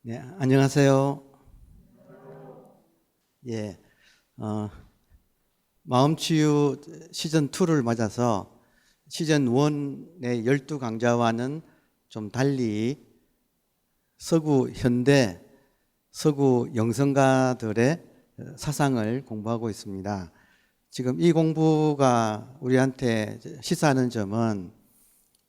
네, 안녕하세요. 예, 마음치유 시즌2를 맞아서 시즌1의 12강좌와는 좀 달리 서구 현대, 서구 영성가들의 사상을 공부하고 있습니다. 지금 이 공부가 우리한테 시사하는 점은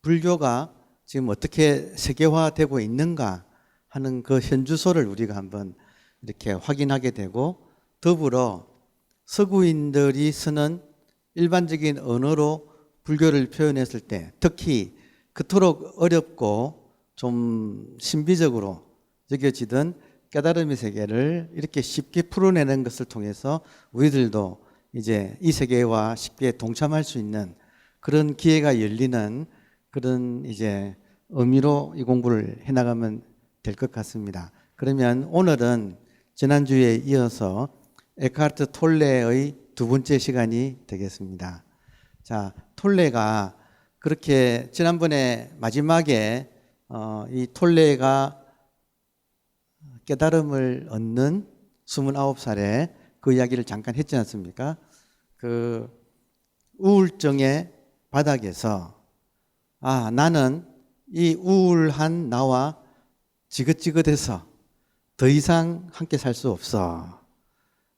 불교가 지금 어떻게 세계화되고 있는가 하는 그 현주소를 우리가 한번 이렇게 확인하게 되고, 더불어 서구인들이 쓰는 일반적인 언어로 불교를 표현했을 때 특히 그토록 어렵고 좀 신비적으로 여겨지던 깨달음의 세계를 이렇게 쉽게 풀어내는 것을 통해서 우리들도 이제 이 세계와 쉽게 동참할 수 있는 그런 기회가 열리는 그런 이제 의미로 이 공부를 해나가면 될 것 같습니다. 그러면 오늘은 지난주에 이어서 에카르트 톨레의 두 번째 시간이 되겠습니다. 자, 톨레가 그렇게 지난번에 마지막에 이 톨레가 깨달음을 얻는 29살에 그 이야기를 잠깐 했지 않습니까? 그 우울증의 바닥에서 나는 이 우울한 나와 지긋지긋해서 더 이상 함께 살 수 없어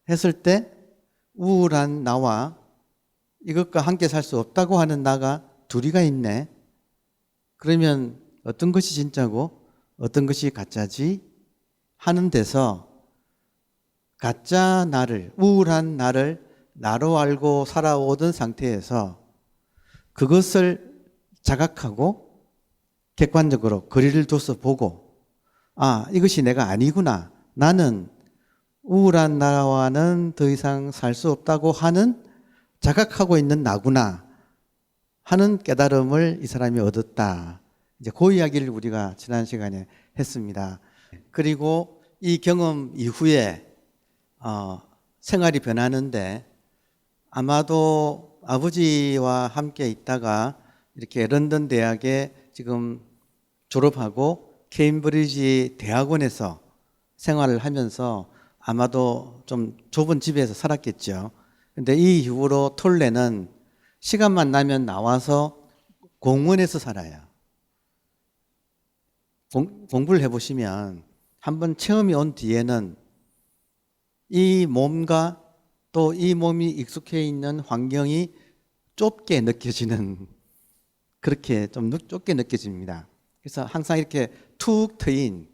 했을 때 우울한 나와 이것과 함께 살 수 없다고 하는 나가 둘이가 있네. 그러면 어떤 것이 진짜고 어떤 것이 가짜지 하는 데서 가짜 나를, 우울한 나를 나로 알고 살아오던 상태에서 그것을 자각하고 객관적으로 거리를 둬서 보고 이것이 내가 아니구나. 나는 우울한 나와는 더 이상 살 수 없다고 하는 자각하고 있는 나구나 하는 깨달음을 이 사람이 얻었다. 이제 그 이야기를 우리가 지난 시간에 했습니다. 그리고 이 경험 이후에 생활이 변하는데 아마도 아버지와 함께 있다가 이렇게 런던 대학에 지금 졸업하고 케임브리지 대학원에서 생활을 하면서 아마도 좀 좁은 집에서 살았겠죠. 근데 이 이후로 톨레는 시간만 나면 나와서 공원에서 살아요. 공부를 해보시면 한번 체험이 온 뒤에는 이 몸과 또 이 몸이 익숙해 있는 환경이 좁게 느껴지는, 그렇게 좀 좁게 느껴집니다. 그래서 항상 이렇게 툭 트인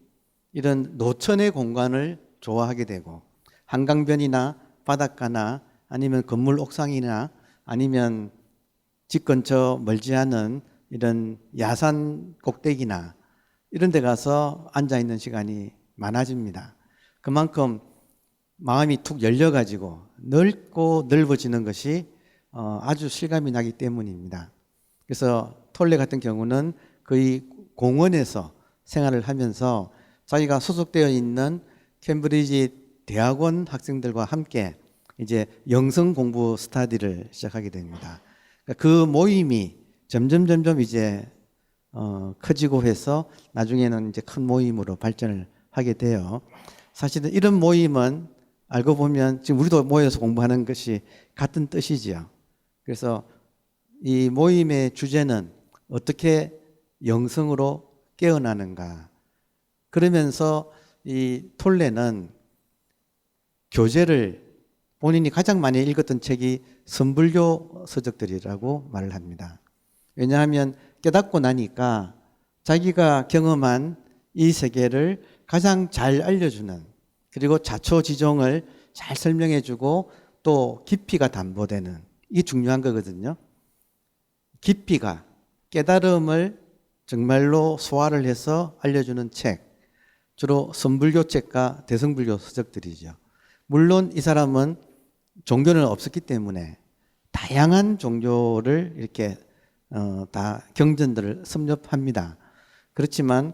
이런 노천의 공간을 좋아하게 되고, 한강변이나 바닷가나 아니면 건물 옥상이나 아니면 집 근처 멀지 않은 이런 야산 꼭대기나 이런 데 가서 앉아 있는 시간이 많아집니다. 그만큼 마음이 툭 열려가지고 넓고 넓어지는 것이 아주 실감이 나기 때문입니다. 그래서 톨레 같은 경우는 거의 공원에서 생활을 하면서 자기가 소속되어 있는 캠브리지 대학원 학생들과 함께 이제 영성 공부 스터디를 시작하게 됩니다. 그 모임이 점점 이제 커지고 해서 나중에는 이제 큰 모임으로 발전을 하게 돼요. 사실은 이런 모임은 알고 보면 지금 우리도 모여서 공부하는 것이 같은 뜻이지요. 그래서 이 모임의 주제는 어떻게 영성으로 깨어나는가. 그러면서 이 톨레는 교재를 본인이 가장 많이 읽었던 책이 선불교 서적들이라고 말을 합니다. 왜냐하면 깨닫고 나니까 자기가 경험한 이 세계를 가장 잘 알려주는, 그리고 자초지종을 잘 설명해주고 또 깊이가 담보되는, 이게 중요한 거거든요. 깊이가, 깨달음을 정말로 소화를 해서 알려주는 책, 주로 선불교 책과 대승불교 서적들이죠. 물론 이 사람은 종교는 없었기 때문에 다양한 종교를 이렇게 다 경전들을 섭렵합니다. 그렇지만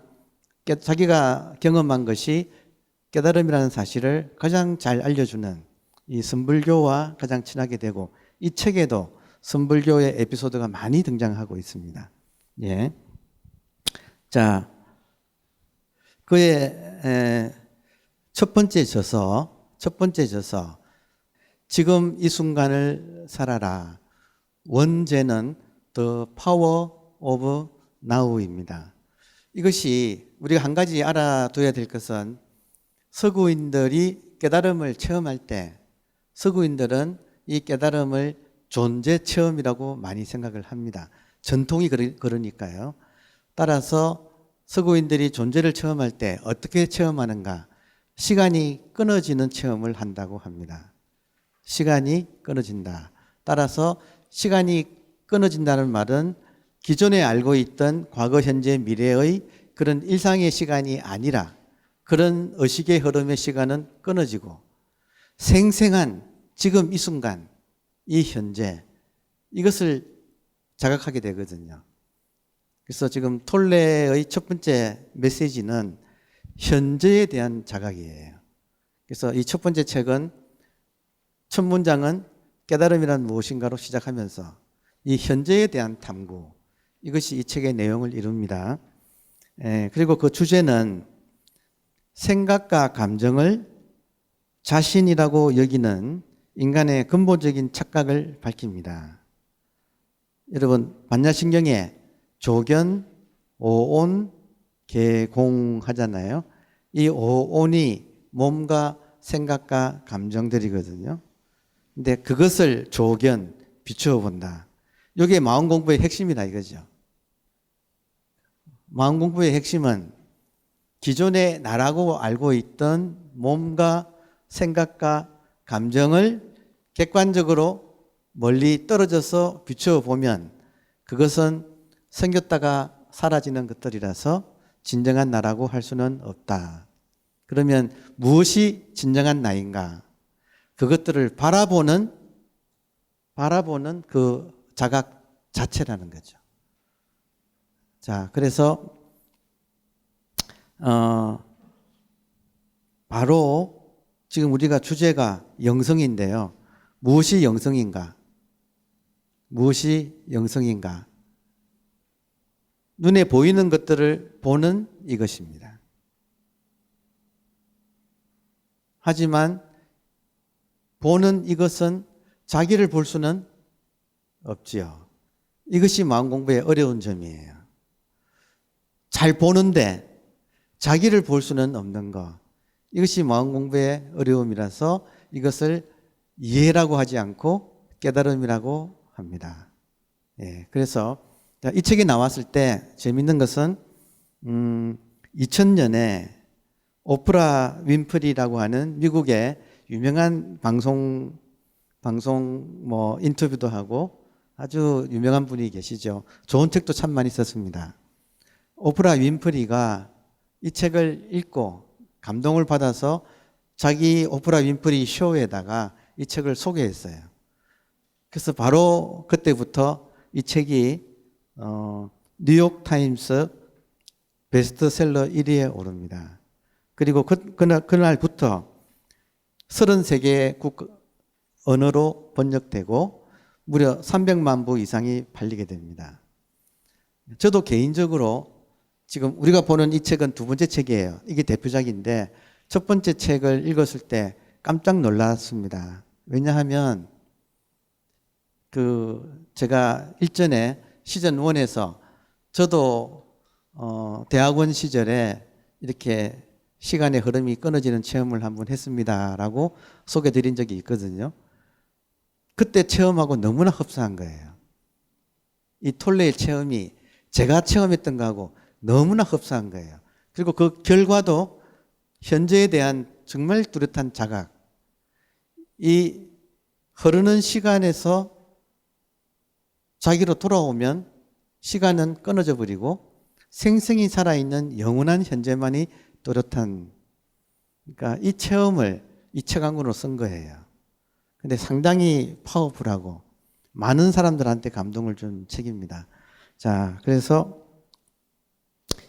자기가 경험한 것이 깨달음이라는 사실을 가장 잘 알려주는 이 선불교와 가장 친하게 되고, 이 책에도 선불교의 에피소드가 많이 등장하고 있습니다. 예. 자, 그의 첫 번째 저서 지금 이 순간을 살아라. 원제는 The Power of Now입니다. 이것이 우리가 한 가지 알아둬야 될 것은 서구인들이 깨달음을 체험할 때 서구인들은 이 깨달음을 존재 체험이라고 많이 생각을 합니다. 전통이 그러니까요. 따라서 서구인들이 존재를 체험할 때 어떻게 체험하는가? 시간이 끊어지는 체험을 한다고 합니다. 시간이 끊어진다. 따라서 시간이 끊어진다는 말은 기존에 알고 있던 과거, 현재, 미래의 그런 일상의 시간이 아니라 그런 의식의 흐름의 시간은 끊어지고 생생한 지금 이 순간, 이 현재 이것을 자각하게 되거든요. 그래서 지금 톨레의 첫 번째 메시지는 현재에 대한 자각이에요. 그래서 이 첫 번째 책은 첫 문장은 깨달음이란 무엇인가로 시작하면서 이 현재에 대한 탐구, 이것이 이 책의 내용을 이룹니다. 그리고 그 주제는 생각과 감정을 자신이라고 여기는 인간의 근본적인 착각을 밝힙니다. 여러분, 반야신경에 조견, 오온, 개공 하잖아요. 이 오온이 몸과 생각과 감정들이거든요. 근데 그것을 조견, 비추어 본다. 이게 마음 공부의 핵심이다 이거죠. 마음 공부의 핵심은 기존에 나라고 알고 있던 몸과 생각과 감정을 객관적으로 멀리 떨어져서 비추어 보면 그것은 생겼다가 사라지는 것들이라서 진정한 나라고 할 수는 없다. 그러면 무엇이 진정한 나인가? 그것들을 바라보는 그 자각 자체라는 거죠. 자, 그래서 바로 지금 우리가 주제가 영성인데요. 무엇이 영성인가? 무엇이 영성인가? 눈에 보이는 것들을 보는 이것입니다. 하지만 보는 이것은 자기를 볼 수는 없지요. 이것이 마음 공부의 어려운 점이에요. 잘 보는데 자기를 볼 수는 없는 것. 이것이 마음 공부의 어려움이라서 이것을 이해라고 하지 않고 깨달음이라고 합니다. 그래서 이 책이 나왔을 때 재밌는 것은 2000년에 오프라 윈프리라고 하는 미국의 유명한 방송 인터뷰도 하고 아주 유명한 분이 계시죠. 좋은 책도 참 많이 썼습니다. 오프라 윈프리가 이 책을 읽고 감동을 받아서 자기 오프라 윈프리 쇼에다가 이 책을 소개했어요. 그래서 바로 그때부터 이 책이 뉴욕 타임스 베스트셀러 1위에 오릅니다. 그리고 그날부터 33개 언어로 번역되고 무려 300만 부 이상이 팔리게 됩니다. 저도 개인적으로 지금 우리가 보는 이 책은 두 번째 책이에요. 이게 대표작인데 첫 번째 책을 읽었을 때 깜짝 놀랐습니다. 왜냐하면 제가 일전에 시즌 1에서 저도 대학원 시절에 이렇게 시간의 흐름이 끊어지는 체험을 한번 했습니다라고 소개해 드린 적이 있거든요. 그때 체험하고 너무나 흡사한 거예요. 이 톨레의 체험이 제가 체험했던 거하고 너무나 흡사한 거예요. 그리고 그 결과도 현재에 대한 정말 뚜렷한 자각. 이 흐르는 시간에서 자기로 돌아오면 시간은 끊어져 버리고 생생히 살아있는 영원한 현재만이 또렷한, 그러니까 이 체험을 이 책 한 권으로 쓴 거예요. 근데 상당히 파워풀하고 많은 사람들한테 감동을 준 책입니다. 자, 그래서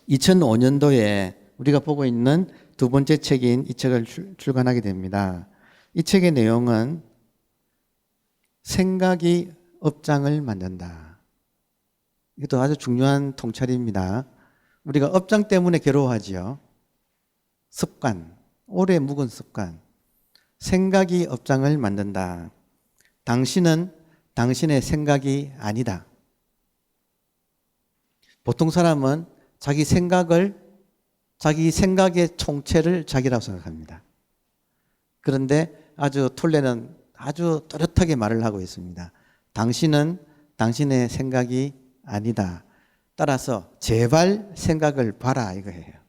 2005년도에 우리가 보고 있는 두 번째 책인 이 책을 출간하게 됩니다. 이 책의 내용은 생각이 업장을 만든다. 이것도 아주 중요한 통찰입니다. 우리가 업장 때문에 괴로워하지요. 습관, 오래 묵은 습관, 생각이 업장을 만든다. 당신은 당신의 생각이 아니다. 보통 사람은 자기 생각의 총체를 자기라고 생각합니다. 그런데 아주 톨레는 아주 또렷하게 말을 하고 있습니다. 당신은 당신의 생각이 아니다. 따라서 제발 생각을 봐라 이거예요.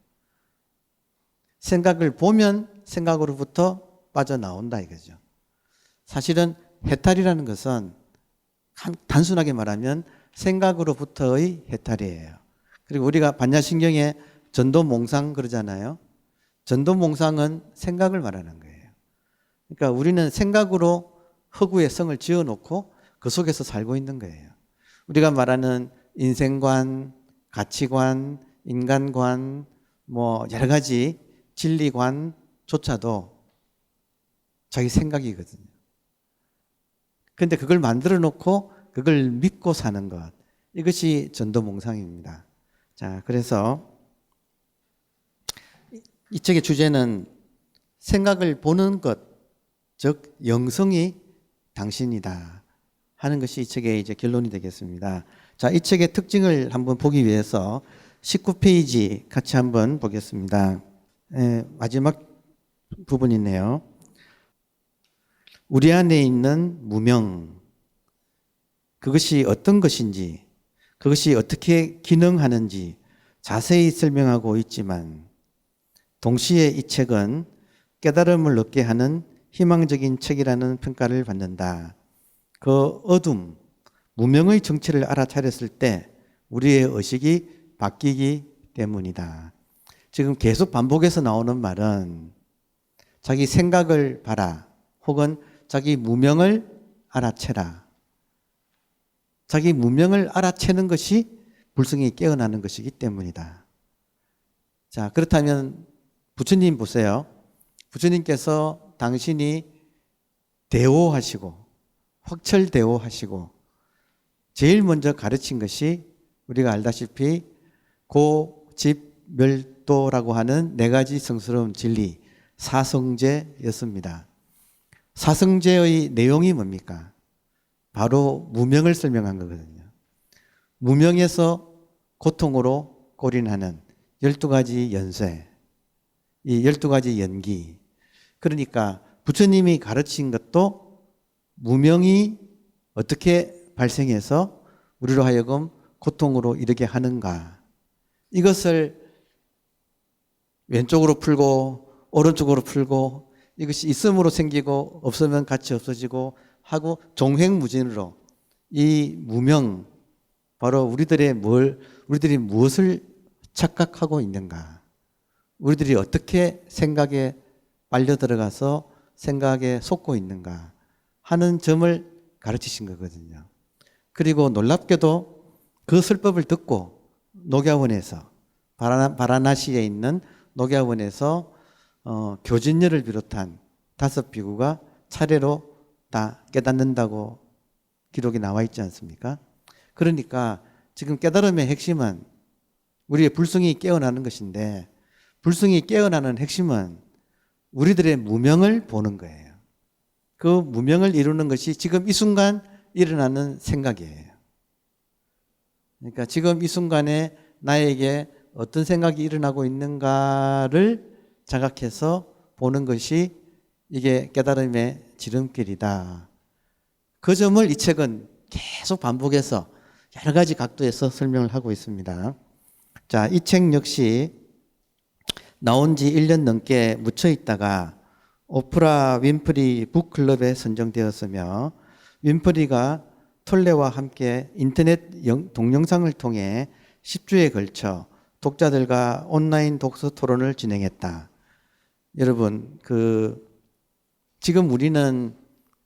생각을 보면 생각으로부터 빠져나온다 이거죠. 사실은 해탈이라는 것은 단순하게 말하면 생각으로부터의 해탈이에요. 그리고 우리가 반야신경에 전도몽상 그러잖아요. 전도몽상은 생각을 말하는 거예요. 그러니까 우리는 생각으로 허구의 성을 지어놓고 그 속에서 살고 있는 거예요. 우리가 말하는 인생관, 가치관, 인간관, 뭐 여러 가지 진리관조차도 자기 생각이거든요. 그런데 그걸 만들어 놓고 그걸 믿고 사는 것, 이것이 전도몽상입니다. 자, 그래서 이 책의 주제는 생각을 보는 것, 즉 영성이 당신이다 하는 것이 이 책의 이제 결론이 되겠습니다. 자, 이 책의 특징을 한번 보기 위해서 19페이지 같이 한번 보겠습니다. 마지막 부분이네요. 우리 안에 있는 무명, 그것이 어떤 것인지, 그것이 어떻게 기능하는지 자세히 설명하고 있지만 동시에 이 책은 깨달음을 얻게 하는 희망적인 책이라는 평가를 받는다. 그 어둠, 무명의 정체를 알아차렸을 때 우리의 의식이 바뀌기 때문이다. 지금 계속 반복해서 나오는 말은 자기 생각을 봐라, 혹은 자기 무명을 알아채라. 자기 무명을 알아채는 것이 불성이 깨어나는 것이기 때문이다. 자, 그렇다면 부처님 보세요. 부처님께서 당신이 대오하시고 확철대오하시고 제일 먼저 가르친 것이 우리가 알다시피 고집멸도라고 하는 네 가지 성스러운 진리, 사성제였습니다. 사성제의 내용이 뭡니까? 바로 무명을 설명한 거거든요. 무명에서 고통으로 골인하는 12가지 연쇄, 이 12가지 연기. 그러니까 부처님이 가르친 것도 무명이 어떻게 발생해서 우리로 하여금 고통으로 이르게 하는가. 이것을 왼쪽으로 풀고 오른쪽으로 풀고 이것이 있음으로 생기고 없으면 같이 없어지고 하고 종횡무진으로 이 무명, 바로 우리들이 무엇을 착각하고 있는가, 우리들이 어떻게 생각에 빨려 들어가서 생각에 속고 있는가 하는 점을 가르치신 거거든요. 그리고 놀랍게도 그 설법을 듣고 녹야원에서, 바라나시에 있는 녹야원에서 교진녀를 비롯한 5 비구가 차례로 다 깨닫는다고 기록이 나와 있지 않습니까? 그러니까 지금 깨달음의 핵심은 우리의 불성이 깨어나는 것인데, 불성이 깨어나는 핵심은 우리들의 무명을 보는 거예요. 그 무명을 이루는 것이 지금 이 순간 일어나는 생각이에요. 그러니까 지금 이 순간에 나에게 어떤 생각이 일어나고 있는가를 자각해서 보는 것이 이게 깨달음의 지름길이다. 그 점을 이 책은 계속 반복해서 여러 가지 각도에서 설명을 하고 있습니다. 자, 이 책 역시 나온 지 1년 넘게 묻혀 있다가 오프라 윈프리 북클럽에 선정되었으며, 윈프리가 톨레와 함께 인터넷 동영상을 통해 10주에 걸쳐 독자들과 온라인 독서 토론을 진행했다. 여러분, 지금 우리는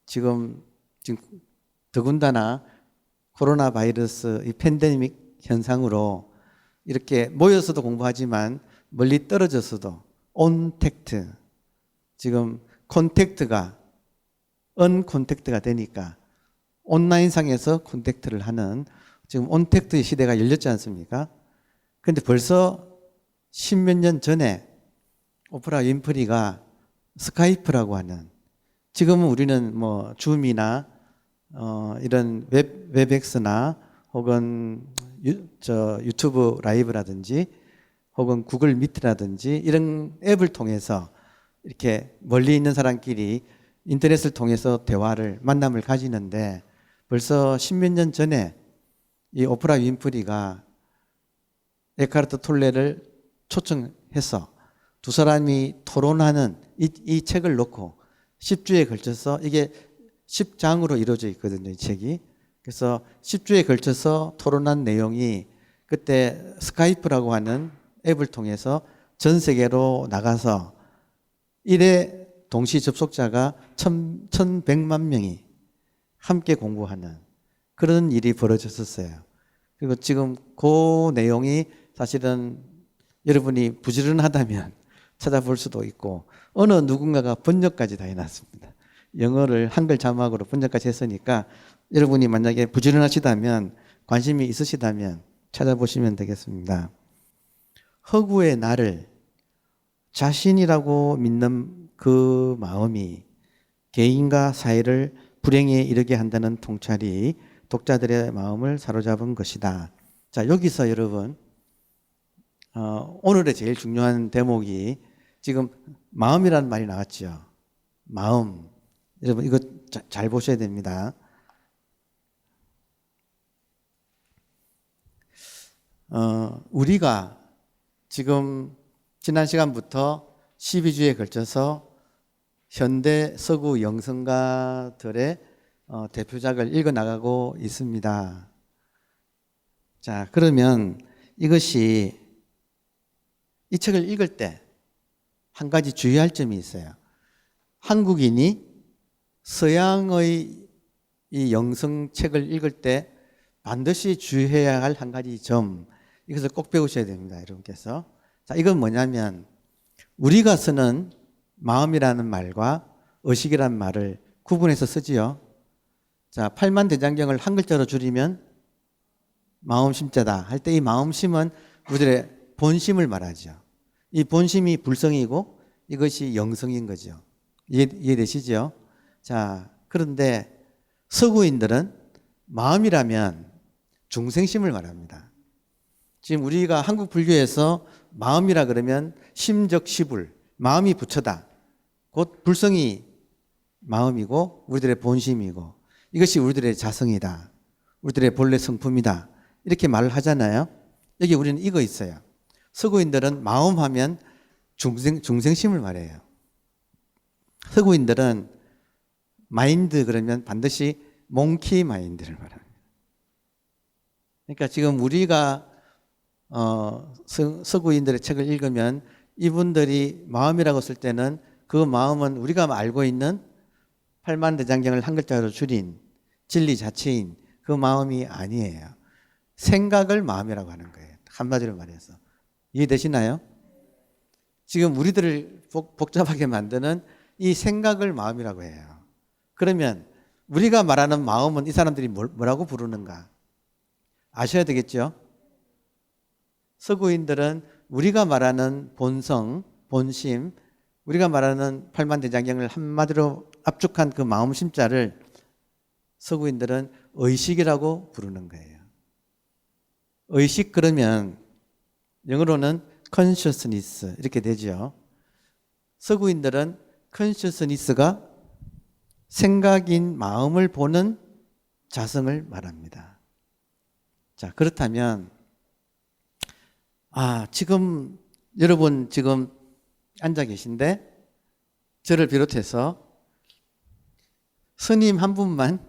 지금 더군다나 코로나 바이러스 이 팬데믹 현상으로 이렇게 모여서도 공부하지만 멀리 떨어져서도 온택트, 지금 콘택트가 언콘택트가 되니까 온라인상에서 콘택트를 하는 지금 온택트의 시대가 열렸지 않습니까? 그런데 벌써 10몇 년 전에 오프라 윈프리가 스카이프라고 하는, 지금은 우리는 뭐 줌이나 이런 웹엑스나 혹은 유튜브 라이브라든지 혹은 구글 미트라든지 이런 앱을 통해서 이렇게 멀리 있는 사람끼리 인터넷을 통해서 만남을 가지는데, 벌써 십몇 년 전에 이 오프라 윈프리가 에카르트 톨레를 초청해서 두 사람이 토론하는 이 책을 놓고 10주에 걸쳐서, 이게 10장으로 이루어져 있거든요, 이 책이. 그래서 10주에 걸쳐서 토론한 내용이 그때 스카이프라고 하는 앱을 통해서 전 세계로 나가서 1회 동시 접속자가 1,100만 명이 함께 공부하는 그런 일이 벌어졌었어요. 그리고 지금 그 내용이 사실은 여러분이 부지런하다면 찾아볼 수도 있고, 어느 누군가가 번역까지 다 해놨습니다. 영어를 한글 자막으로 번역까지 했으니까 여러분이 만약에 부지런하시다면, 관심이 있으시다면 찾아보시면 되겠습니다. 허구의 나를 자신이라고 믿는 그 마음이 개인과 사회를 불행에 이르게 한다는 통찰이 독자들의 마음을 사로잡은 것이다. 자, 여기서 여러분, 오늘의 제일 중요한 대목이 지금 마음이라는 말이 나왔죠. 마음. 여러분, 이거 잘 보셔야 됩니다. 우리가 지금 지난 시간부터 12주에 걸쳐서 현대 서구 영성가들의 대표작을 읽어나가고 있습니다. 자, 그러면 이것이, 이 책을 읽을 때 한 가지 주의할 점이 있어요. 한국인이 서양의 이 영성책을 읽을 때 반드시 주의해야 할 한 가지 점, 이것을 꼭 배우셔야 됩니다, 여러분께서. 자, 이건 뭐냐면, 우리가 쓰는 마음이라는 말과 의식이라는 말을 구분해서 쓰지요. 자, 팔만대장경을 한 글자로 줄이면 마음심자다 할 때, 이 마음심은 우리들의 본심을 말하죠. 이 본심이 불성이고 이것이 영성인 거죠. 이해되시죠? 자, 그런데 서구인들은 마음이라면 중생심을 말합니다. 지금 우리가 한국 불교에서 마음이라 그러면 심적시불, 마음이 부처다. 곧 불성이 마음이고 우리들의 본심이고, 이것이 우리들의 자성이다, 우리들의 본래 성품이다, 이렇게 말을 하잖아요. 여기 우리는 이거 있어요. 서구인들은 마음하면 중생심을 말해요. 서구인들은 마인드 그러면 반드시 몽키 마인드를 말합니다. 그러니까 지금 우리가 서구인들의 책을 읽으면 이분들이 마음이라고 쓸 때는 그 마음은 우리가 알고 있는 팔만대장경을 한 글자로 줄인 진리 자체인 그 마음이 아니에요. 생각을 마음이라고 하는 거예요, 한마디로 말해서. 이해되시나요? 지금 우리들을 복잡하게 만드는 이 생각을 마음이라고 해요. 그러면 우리가 말하는 마음은 이 사람들이 뭐라고 부르는가 아셔야 되겠죠? 서구인들은 우리가 말하는 본성, 본심, 우리가 말하는 팔만대장경을 한마디로 압축한 그 마음심자를 서구인들은 의식이라고 부르는 거예요. 의식 그러면 영어로는 consciousness 이렇게 되죠. 서구인들은 consciousness가 생각인 마음을 보는 자성을 말합니다. 자, 그렇다면 지금 여러분 지금 앉아 계신데 저를 비롯해서 스님 한 분만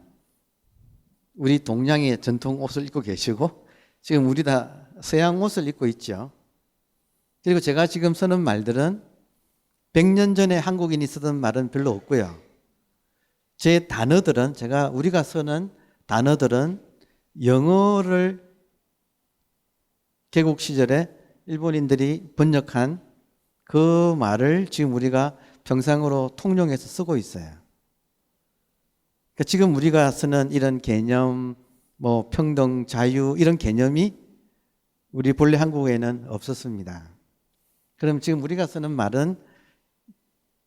우리 동양의 전통 옷을 입고 계시고, 지금 우리 다 서양 옷을 입고 있죠. 그리고 제가 지금 쓰는 말들은 100년 전에 한국인이 쓰던 말은 별로 없고요. 제 단어들은, 우리가 쓰는 단어들은 영어를 개국 시절에 일본인들이 번역한 그 말을 지금 우리가 평상으로 통용해서 쓰고 있어요. 그러니까 지금 우리가 쓰는 이런 개념, 뭐 평등, 자유, 이런 개념이 우리 본래 한국에는 없었습니다. 그럼 지금 우리가 쓰는 말은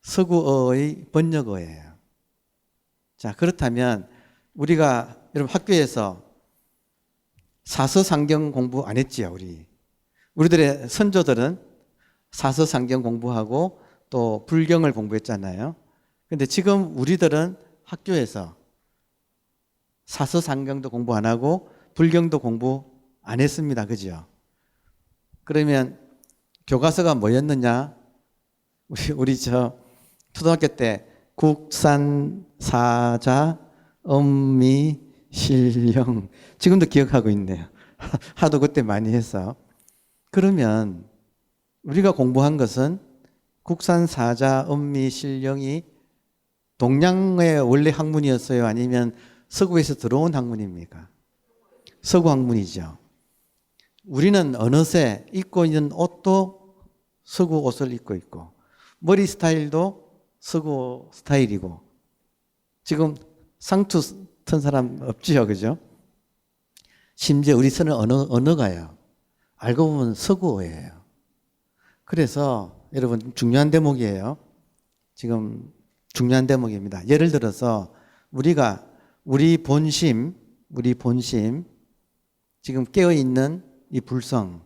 서구어의 번역어예요. 자, 그렇다면 우리가 여러분 학교에서 사서상경 공부 안 했지요, 우리. 우리들의 선조들은 사서상경 공부하고 또 불경을 공부했잖아요. 근데 지금 우리들은 학교에서 사서상경도 공부 안 하고 불경도 공부 안 했습니다. 그죠? 그러면 교과서가 뭐였느냐? 우리 저 초등학교 때 국산, 사자, 엄미, 신령. 지금도 기억하고 있네요. 하도 그때 많이 해서. 그러면 우리가 공부한 것은 국산, 사자, 엄미, 신령이 동양의 원래 학문이었어요? 아니면 서구에서 들어온 학문입니까? 서구 학문이죠. 우리는 어느새 입고 있는 옷도 서구 옷을 입고 있고 머리 스타일도 서구 스타일이고 지금 상투 튼 사람 없지요, 그죠? 심지어 우리 쓰는 언어가요. 알고 보면 서구어예요. 그래서 여러분 중요한 대목이에요. 지금 중요한 대목입니다. 예를 들어서 우리가 우리 본심 지금 깨어있는 이 불성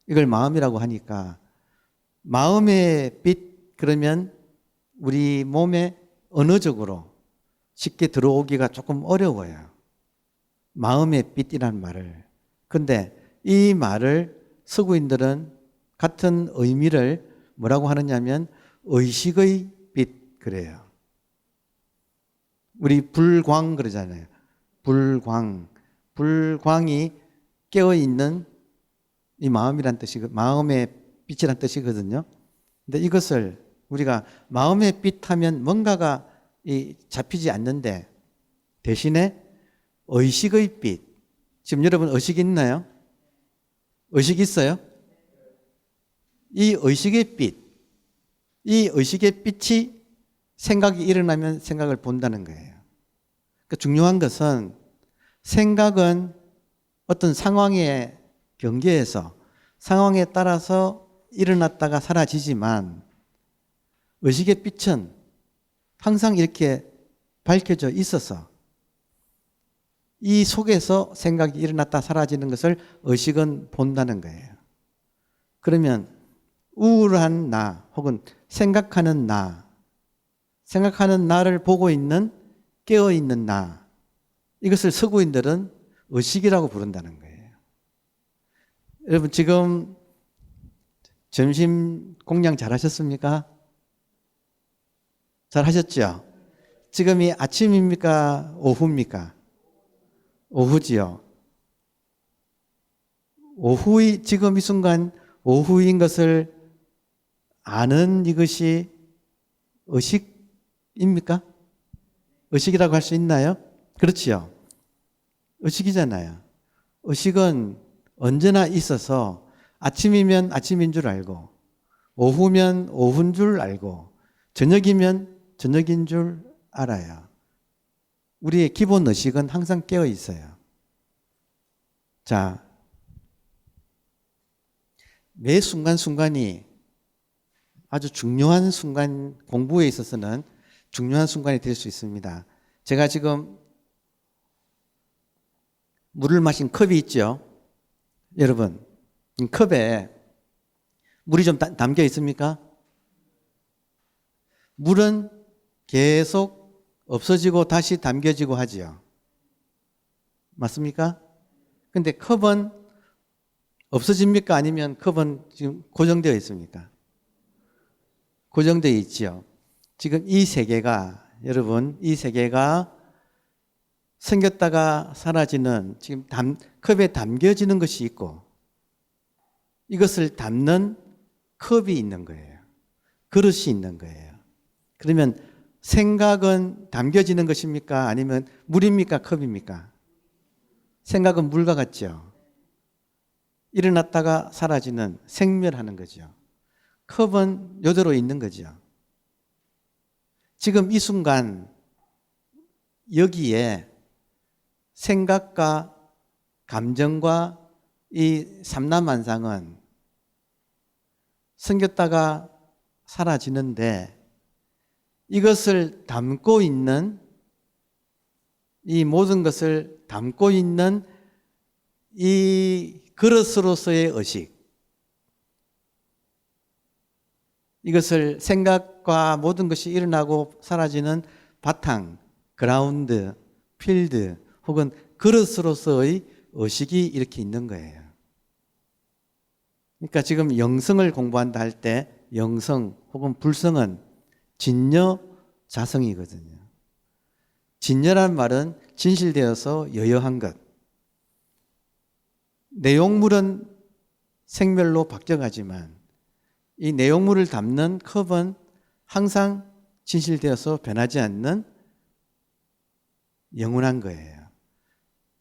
이걸 마음이라고 하니까 마음의 빛 그러면 우리 몸에 언어적으로 쉽게 들어오기가 조금 어려워요. 마음의 빛이라는 말을. 근데 이 말을 서구인들은 같은 의미를 뭐라고 하느냐면 의식의 빛 그래요. 우리 불광 그러잖아요. 불광이 깨어있는 이 마음이란 뜻이고 마음의 빛이란 뜻이거든요. 근데 이것을 우리가 마음의 빛 하면 뭔가가 잡히지 않는데 대신에 의식의 빛. 지금 여러분 의식 있나요? 의식 있어요? 이 의식의 빛, 이 의식의 빛이 생각이 일어나면 생각을 본다는 거예요. 그러니까 중요한 것은 생각은 어떤 상황의 경계에서 상황에 따라서 일어났다가 사라지지만 의식의 빛은 항상 이렇게 밝혀져 있어서 이 속에서 생각이 일어났다 사라지는 것을 의식은 본다는 거예요. 그러면 우울한 나 혹은 생각하는 나를 보고 있는 깨어있는 나 이것을 서구인들은 의식이라고 부른다는 거예요. 여러분 지금 점심 공양 잘 하셨습니까? 잘 하셨죠? 지금이 아침입니까? 오후입니까? 오후지요. 지금 이 순간 오후인 것을 아는 이것이 의식입니까? 의식이라고 할 수 있나요? 그렇지요. 의식이잖아요. 의식은 언제나 있어서 아침이면 아침인 줄 알고 오후면 오후인 줄 알고 저녁이면 저녁인 줄 알아요. 우리의 기본 의식은 항상 깨어 있어요. 자, 매 순간순간이 아주 중요한 순간, 공부에 있어서는 중요한 순간이 될 수 있습니다. 제가 지금 물을 마신 컵이 있죠? 여러분, 이 컵에 물이 좀 담겨 있습니까? 물은 계속 없어지고 다시 담겨지고 하지요. 맞습니까? 근데 컵은 없어집니까? 아니면 컵은 지금 고정되어 있습니까? 고정되어 있지요. 지금 이 세계가 여러분 이 세계가 생겼다가 사라지는 지금 컵에 담겨지는 것이 있고 이것을 담는 컵이 있는 거예요. 그릇이 있는 거예요. 그러면 생각은 담겨지는 것입니까? 아니면 물입니까? 컵입니까? 생각은 물과 같죠. 일어났다가 사라지는 생멸하는 거죠. 컵은 이대로 있는 거죠. 지금 이 순간 여기에 생각과 감정과 이 삼라만상은 생겼다가 사라지는데 이것을 담고 있는, 이 모든 것을 담고 있는 이 그릇으로서의 의식, 이것을 생각과 모든 것이 일어나고 사라지는 바탕, 그라운드, 필드 혹은 그릇으로서의 의식이 이렇게 있는 거예요. 그러니까 지금 영성을 공부한다 할 때 영성 혹은 불성은 진여, 자성이거든요. 진여란 말은 진실되어서 여여한 것. 내용물은 생멸로 바뀌어가지만 이 내용물을 담는 컵은 항상 진실되어서 변하지 않는 영원한 거예요.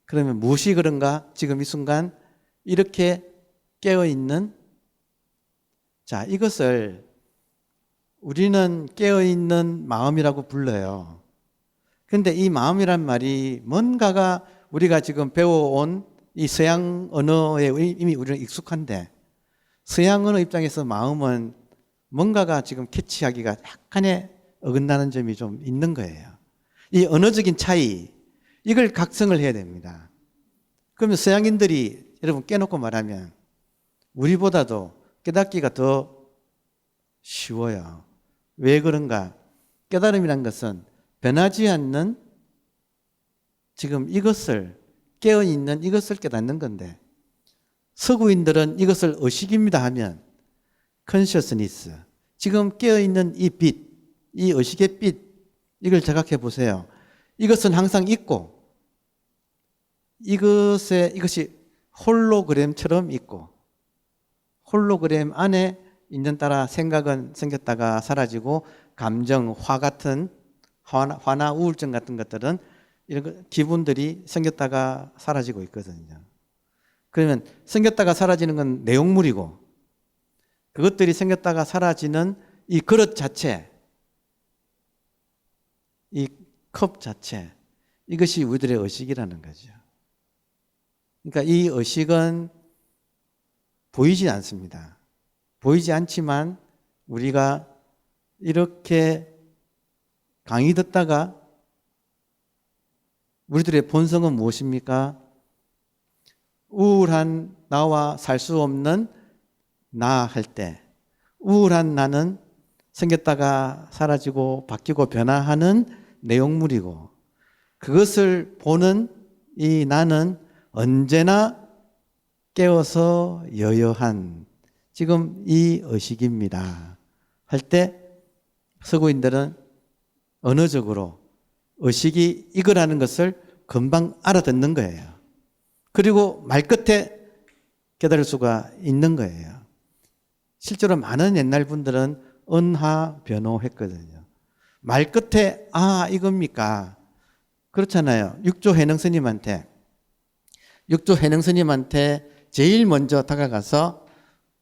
그러면 무엇이 그런가? 지금 이 순간 이렇게 깨어있는, 자, 이것을 우리는 깨어있는 마음이라고 불러요. 그런데 이 마음이란 말이 뭔가가 우리가 지금 배워온 이 서양 언어에 이미 우리는 익숙한데, 서양 언어 입장에서 마음은 뭔가가 지금 캐치하기가 약간의 어긋나는 점이 좀 있는 거예요. 이 언어적인 차이, 이걸 각성을 해야 됩니다. 그러면 서양인들이 여러분 깨놓고 말하면 우리보다도 깨닫기가 더 쉬워요. 왜 그런가? 깨달음이란 것은 변하지 않는 지금 이것을, 깨어있는 이것을 깨닫는 건데, 서구인들은 이것을 의식입니다 하면 consciousness, 지금 깨어있는 이 빛, 이 의식의 빛, 이걸 자각해 보세요. 이것은 항상 있고 이것이 홀로그램처럼 있고, 홀로그램 안에 있는 따라 생각은 생겼다가 사라지고, 감정, 화나 우울증 같은 것들은 이런 기분들이 생겼다가 사라지고 있거든요. 그러면 생겼다가 사라지는 건 내용물이고, 그것들이 생겼다가 사라지는 이 그릇 자체, 이 컵 자체, 이것이 우리들의 의식이라는 거죠. 그러니까 이 의식은 보이지 않습니다. 보이지 않지만 우리가 이렇게 강의 듣다가 우리들의 본성은 무엇입니까? 우울한 나와 살 수 없는 나 할 때, 우울한 나는 생겼다가 사라지고 바뀌고 변화하는 내용물이고, 그것을 보는 이 나는 언제나 깨어서 여여한 지금 이 의식입니다 할 때, 서구인들은 언어적으로 의식이 이거라는 것을 금방 알아듣는 거예요. 그리고 말끝에 깨달을 수가 있는 거예요. 실제로 많은 옛날 분들은 은하변호했거든요. 말끝에 이겁니까? 그렇잖아요. 육조 해능 스님한테 제일 먼저 다가가서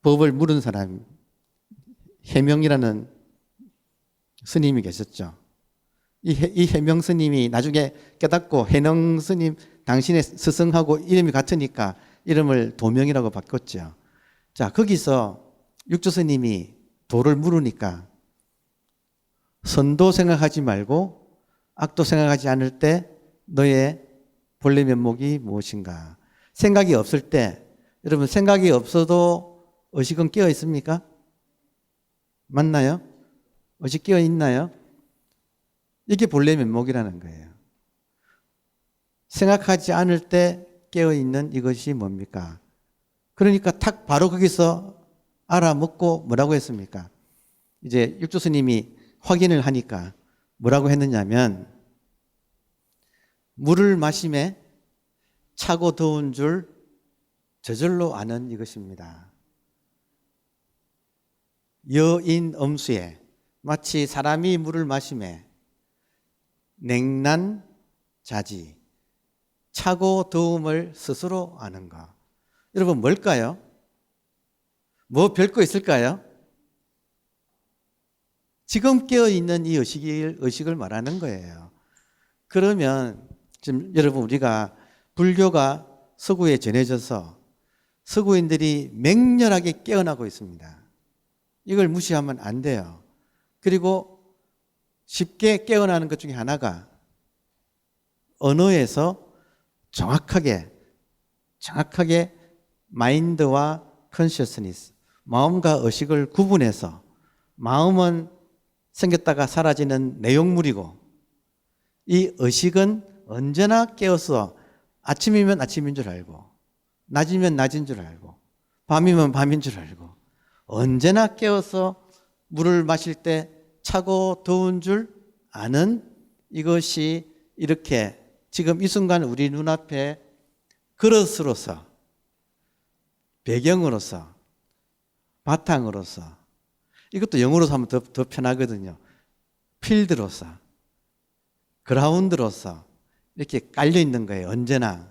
법을 물은 사람, 해명이라는 스님이 계셨죠. 이 해명 스님이 나중에 깨닫고, 해능 스님 당신의 스승하고 이름이 같으니까 이름을 도명이라고 바꿨죠. 자, 거기서 육조 스님이 도를 물으니까 선도 생각하지 말고 악도 생각하지 않을 때 너의 본래 면목이 무엇인가? 생각이 없을 때, 여러분 생각이 없어도 의식은 깨어 있습니까? 맞나요? 의식 깨어 있나요? 이게 본래 면목이라는 거예요. 생각하지 않을 때 깨어 있는 이것이 뭡니까? 그러니까 탁 바로 거기서 알아먹고 뭐라고 했습니까? 이제 육조 스님이 확인을 하니까 뭐라고 했느냐면, 물을 마심에 차고 더운 줄 저절로 아는 이것입니다. 여인 엄수에, 마치 사람이 물을 마심에 냉난 자지, 차고 더움을 스스로 아는 것. 여러분 뭘까요? 뭐 별거 있을까요? 지금 깨어있는 이 의식을 말하는 거예요. 그러면 지금 여러분, 우리가 불교가 서구에 전해져서 서구인들이 맹렬하게 깨어나고 있습니다. 이걸 무시하면 안 돼요. 그리고 쉽게 깨어나는 것 중에 하나가 언어에서 정확하게 마인드와 컨셔스니스, 마음과 의식을 구분해서 마음은 생겼다가 사라지는 내용물이고 이 의식은 언제나 깨어서 아침이면 아침인 줄 알고 낮이면 낮인 줄 알고 밤이면 밤인 줄 알고 언제나 깨어서 물을 마실 때 차고 더운 줄 아는 이것이 이렇게 지금 이 순간 우리 눈앞에 그릇으로서 배경으로서 바탕으로서 이것도 영어로서 하면 더 편하거든요. 필드로서 그라운드로서 이렇게 깔려 있는 거예요. 언제나.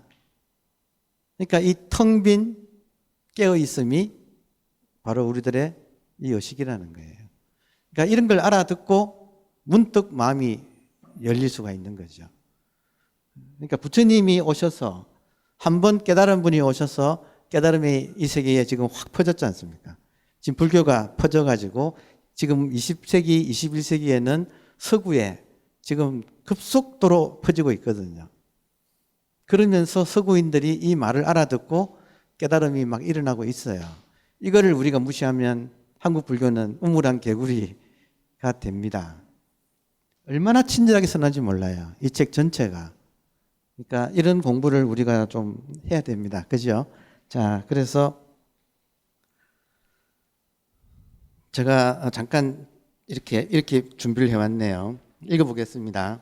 그러니까 이 텅 빈 깨어 있음이 바로 우리들의 이 의식이라는 거예요. 그러니까 이런 걸 알아듣고 문득 마음이 열릴 수가 있는 거죠. 그러니까 부처님이 오셔서 한 번 깨달은 분이 오셔서 깨달음이 이 세계에 지금 확 퍼졌지 않습니까? 지금 불교가 퍼져가지고 지금 20세기, 21세기에는 서구에 지금 급속도로 퍼지고 있거든요. 그러면서 서구인들이 이 말을 알아듣고 깨달음이 막 일어나고 있어요. 이거를 우리가 무시하면 한국 불교는 우물한 개구리가 됩니다. 얼마나 친절하게 써놨는지 몰라요. 이 책 전체가. 그러니까 이런 공부를 우리가 좀 해야 됩니다. 그죠? 자, 그래서 제가 잠깐 이렇게 준비를 해왔네요. 읽어보겠습니다.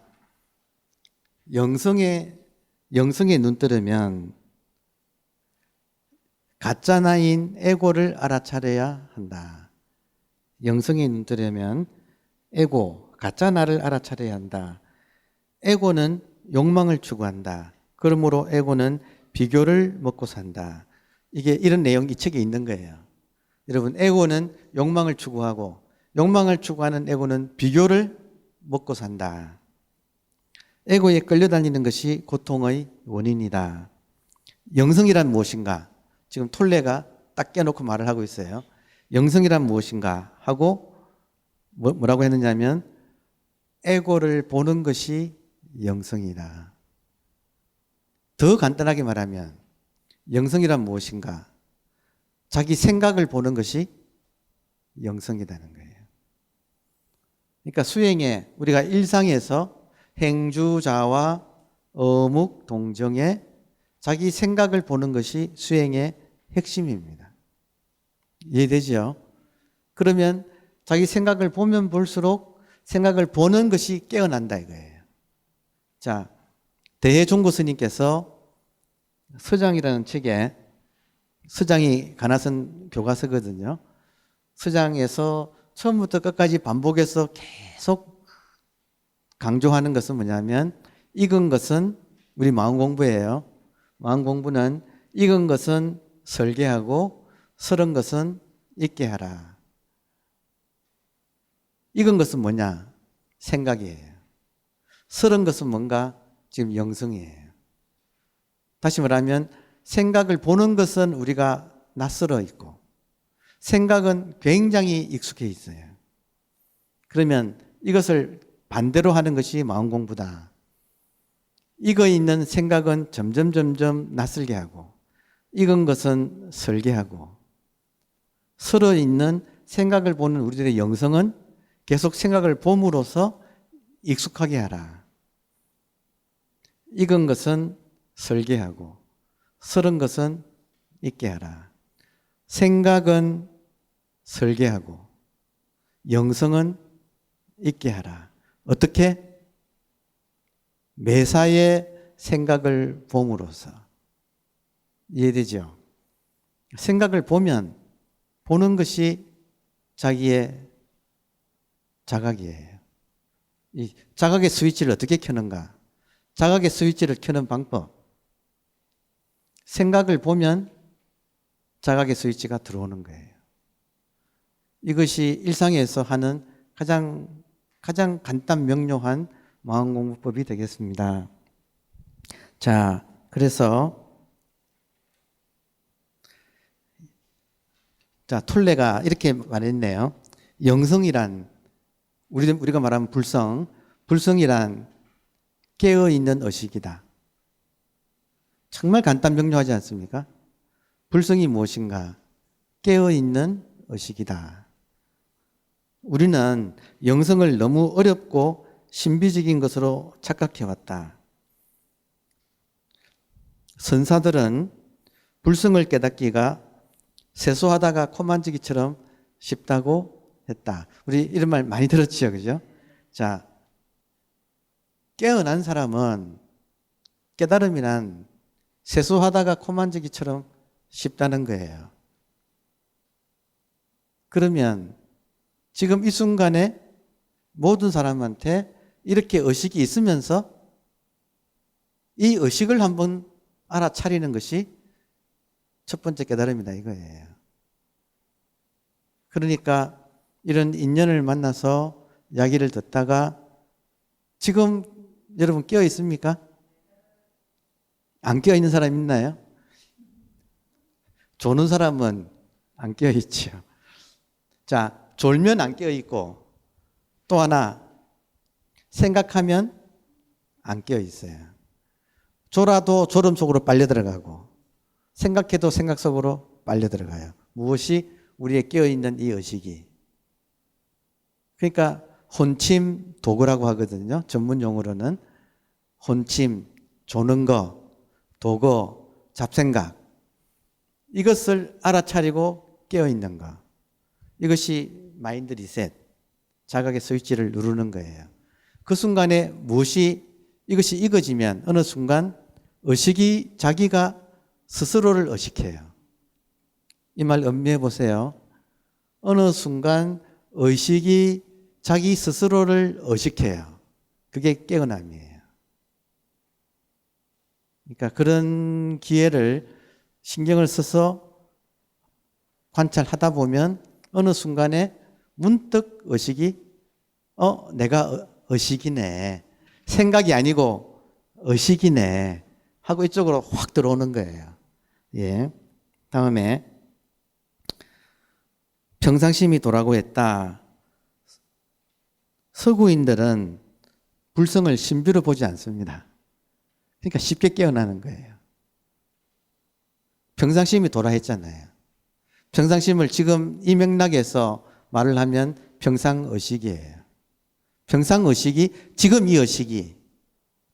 영성에 눈 뜨려면 가짜 나인 에고를 알아차려야 한다. 영성에 눈 뜨려면 에고, 가짜 나를 알아차려야 한다. 에고는 욕망을 추구한다. 그러므로 에고는 비교를 먹고 산다. 이게 이런 내용 이 책에 있는 거예요. 여러분, 에고는 욕망을 추구하고 욕망을 추구하는 에고는 비교를 먹고 산다. 에고에 끌려다니는 것이 고통의 원인이다. 영성이란 무엇인가? 지금 톨레가 딱 깨놓고 말을 하고 있어요. 영성이란 무엇인가 하고 뭐라고 했느냐면 에고를 보는 것이 영성이다. 더 간단하게 말하면 영성이란 무엇인가? 자기 생각을 보는 것이 영성이라는 거예요. 그러니까 수행에 우리가 일상에서 행주자와 어묵 동정에 자기 생각을 보는 것이 수행의 핵심입니다. 이해되죠? 그러면 자기 생각을 보면 볼수록 생각을 보는 것이 깨어난다 이거예요. 자, 대종고 스님께서 서장이라는 책에 서장이 가나선 교과서거든요. 서장에서 처음부터 끝까지 반복해서 계속 강조하는 것은 뭐냐면 익은 것은 우리 마음 공부예요. 마음 공부는 익은 것은 설계하고 설은 것은 잊게 하라. 익은 것은 뭐냐? 생각이에요. 설은 것은 뭔가? 지금 영성이에요. 다시 말하면 생각을 보는 것은 우리가 낯설어 있고 생각은 굉장히 익숙해 있어요. 그러면 이것을 반대로 하는 것이 마음 공부다. 익어 있는 생각은 점점 낯설게 하고 익은 것은 설계하고 설어 있는 생각을 보는 우리들의 영성은 계속 생각을 봄으로써 익숙하게 하라. 익은 것은 설계하고 설은 것은 잊게 하라. 생각은 설계하고 영성은 잊게 하라. 어떻게? 매사에 생각을 봄으로써. 이해되죠? 생각을 보면 보는 것이 자기의 자각이에요. 이 자각의 스위치를 어떻게 켜는가? 자각의 스위치를 켜는 방법. 생각을 보면 자각의 스위치가 들어오는 거예요. 이것이 일상에서 하는 가장 간단 명료한 마음 공부법이 되겠습니다. 자, 그래서 톨레가 이렇게 말했네요. 영성이란 우리가 말하는 불성이란 깨어있는 의식이다. 정말 간단명료하지 않습니까? 불성이 무엇인가? 깨어있는 의식이다. 우리는 영성을 너무 어렵고 신비적인 것으로 착각해왔다. 선사들은 불성을 깨닫기가 세수하다가 코 만지기처럼 쉽다고 했다. 우리 이런 말 많이 들었지요, 그죠? 자, 깨어난 사람은 깨달음이란 세수하다가 코 만지기처럼 쉽다는 거예요. 그러면 지금 이 순간에 모든 사람한테 이렇게 의식이 있으면서 이 의식을 한번 알아차리는 것이 첫 번째 깨달음이다 이거예요. 그러니까 이런 인연을 만나서 이야기를 듣다가 지금 여러분 깨어 있습니까? 안 깨어 있는 사람 있나요? 조는 사람은 안 깨어 있죠. 자, 졸면 안 깨어 있고 또 하나 생각하면 안 깨어 있어요. 졸아도 졸음 속으로 빨려 들어가고 생각해도 생각 속으로 빨려 들어가요. 무엇이 우리의 깨어 있는 이 의식이. 그러니까 혼침 도거라고 하거든요. 전문 용어로는 혼침, 조는 거, 도거, 잡생각. 이것을 알아차리고 깨어 있는 거. 이것이 마인드 리셋, 자각의 스위치를 누르는 거예요. 그 순간에 이것이 익어지면 어느 순간 의식이 자기가 스스로를 의식해요. 이 말 음미해 보세요. 어느 순간 의식이 자기 스스로를 의식해요. 그게 깨어남이에요. 그러니까 그런 기회를 신경을 써서 관찰하다 보면 어느 순간에 문득 의식이 내가 의식이네. 생각이 아니고 의식이네. 하고 이쪽으로 확 들어오는 거예요. 예. 다음에 평상심이 도라고 했다. 서구인들은 불성을 신비로 보지 않습니다. 그러니까 쉽게 깨어나는 거예요. 평상심이 도라 했잖아요. 평상심을 지금 이 맥락에서 말을 하면 평상의식이에요. 평상의식이 지금 이 의식이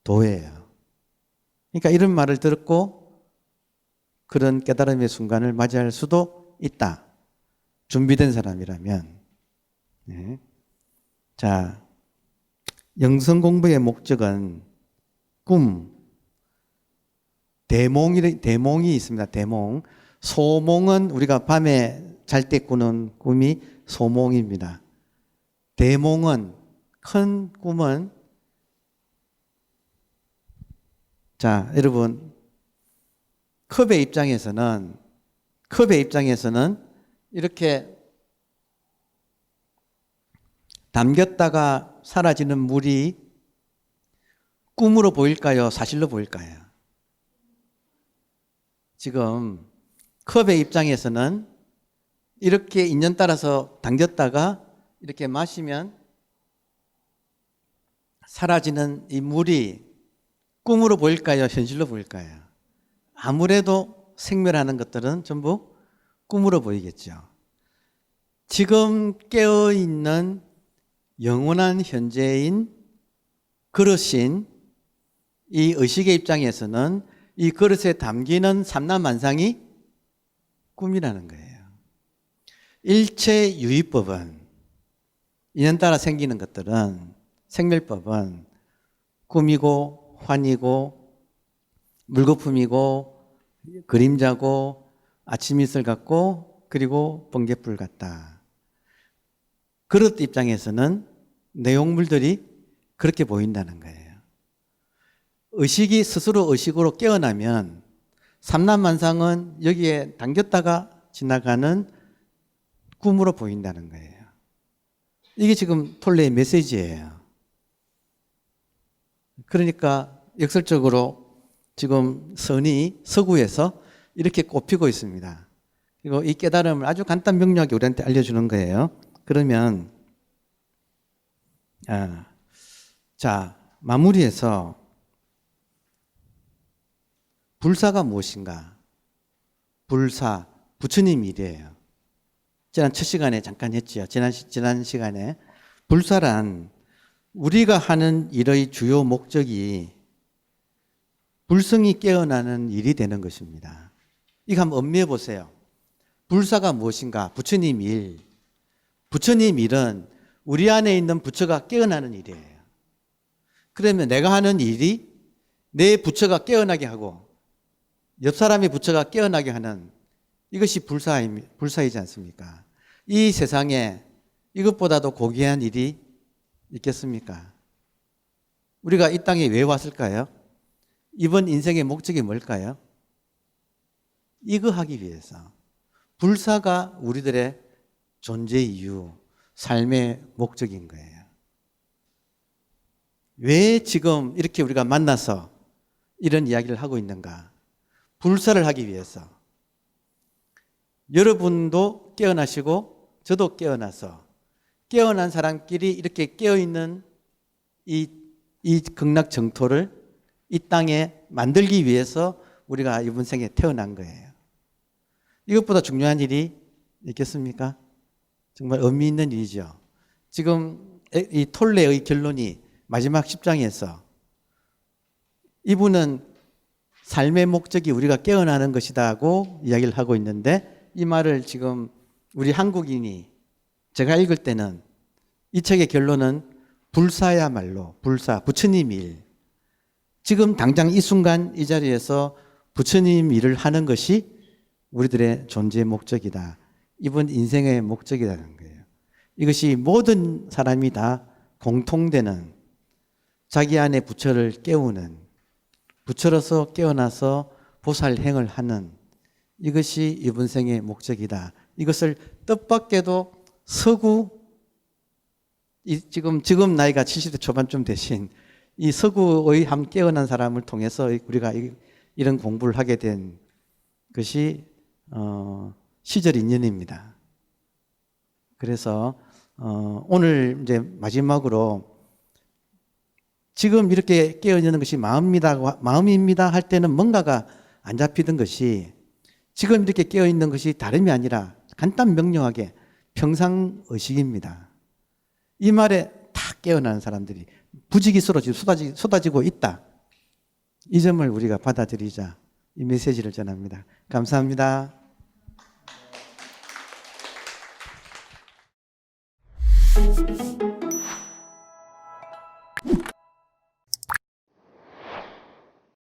도예요. 그러니까 이런 말을 듣고 그런 깨달음의 순간을 맞이할 수도 있다. 준비된 사람이라면. 네. 자, 영성 공부의 목적은 꿈, 대몽이 있습니다. 대몽. 소몽은 우리가 밤에 잘 때 꾸는 꿈이 소몽입니다. 대몽은, 큰 꿈은, 자, 여러분, 컵의 입장에서는 이렇게 담겼다가 사라지는 물이 꿈으로 보일까요? 사실로 보일까요? 지금 컵의 입장에서는 이렇게 인연 따라서 담겼다가 이렇게 마시면 사라지는 이 물이 꿈으로 보일까요? 현실로 보일까요? 아무래도 생멸하는 것들은 전부 꿈으로 보이겠죠. 지금 깨어있는 영원한 현재인 그릇인 이 의식의 입장에서는 이 그릇에 담기는 삼라만상이 꿈이라는 거예요. 일체 유의법은 인연 따라 생기는 것들은 생멸법은 꿈이고 환이고 물거품이고 그림자고 아침 이슬 같고 그리고 번갯불 같다. 그릇 입장에서는 내용물들이 그렇게 보인다는 거예요. 의식이 스스로 의식으로 깨어나면 삼라만상은 여기에 담겼다가 지나가는 꿈으로 보인다는 거예요. 이게 지금 톨레의 메시지예요. 그러니까 역설적으로 지금 선이 서구에서 이렇게 꼽히고 있습니다. 그리고 이 깨달음을 아주 간단 명료하게 우리한테 알려주는 거예요. 그러면 자, 마무리해서 불사가 무엇인가? 불사, 부처님 일이에요. 지난 첫 시간에 잠깐 했지요. 지난 시간에 불사란 우리가 하는 일의 주요 목적이 불성이 깨어나는 일이 되는 것입니다. 이거 한번 음미해 보세요. 불사가 무엇인가? 부처님 일. 부처님 일은 우리 안에 있는 부처가 깨어나는 일이에요. 그러면 내가 하는 일이 내 부처가 깨어나게 하고 옆 사람의 부처가 깨어나게 하는 이것이 불사이지 않습니까? 이 세상에 이것보다도 고귀한 일이 있겠습니까? 우리가 이 땅에 왜 왔을까요? 이번 인생의 목적이 뭘까요? 이거 하기 위해서. 불사가 우리들의 존재 이유, 삶의 목적인 거예요. 왜 지금 이렇게 우리가 만나서 이런 이야기를 하고 있는가? 불사를 하기 위해서. 여러분도 깨어나시고 저도 깨어나서 깨어난 사람끼리 이렇게 깨어있는 이 극락 정토를 이 땅에 만들기 위해서 우리가 이번 생에 태어난 거예요. 이것보다 중요한 일이 있겠습니까? 정말 의미 있는 일이죠. 지금 이 톨레의 결론이 마지막 10장에서 이분은 삶의 목적이 우리가 깨어나는 것이다고 이야기를 하고 있는데 이 말을 지금 우리 한국인이 제가 읽을 때는 이 책의 결론은 불사야말로 불사, 부처님 일. 지금 당장 이 순간 이 자리에서 부처님 일을 하는 것이 우리들의 존재의 목적이다. 이번 인생의 목적이라는 거예요. 이것이 모든 사람이 다 공통되는 자기 안에 부처를 깨우는 부처로서 깨어나서 보살행을 하는 이것이 이번 생의 목적이다. 이것을 뜻밖에도 지금 나이가 70대 초반쯤 되신 이 서구의 한 깨어난 사람을 통해서 우리가 이런 공부를 하게 된 것이 시절 인연입니다. 그래서 오늘 이제 마지막으로 지금 이렇게 깨어있는 것이 마음입니다 할 때는 뭔가가 안 잡히던 것이 지금 이렇게 깨어있는 것이 다름이 아니라 간단 명료하게 평상의식입니다. 이 말에 다 깨어나는 사람들이 부지기수로 지금 쏟아지고 있다. 이 점을 우리가 받아들이자 이 메시지를 전합니다. 감사합니다.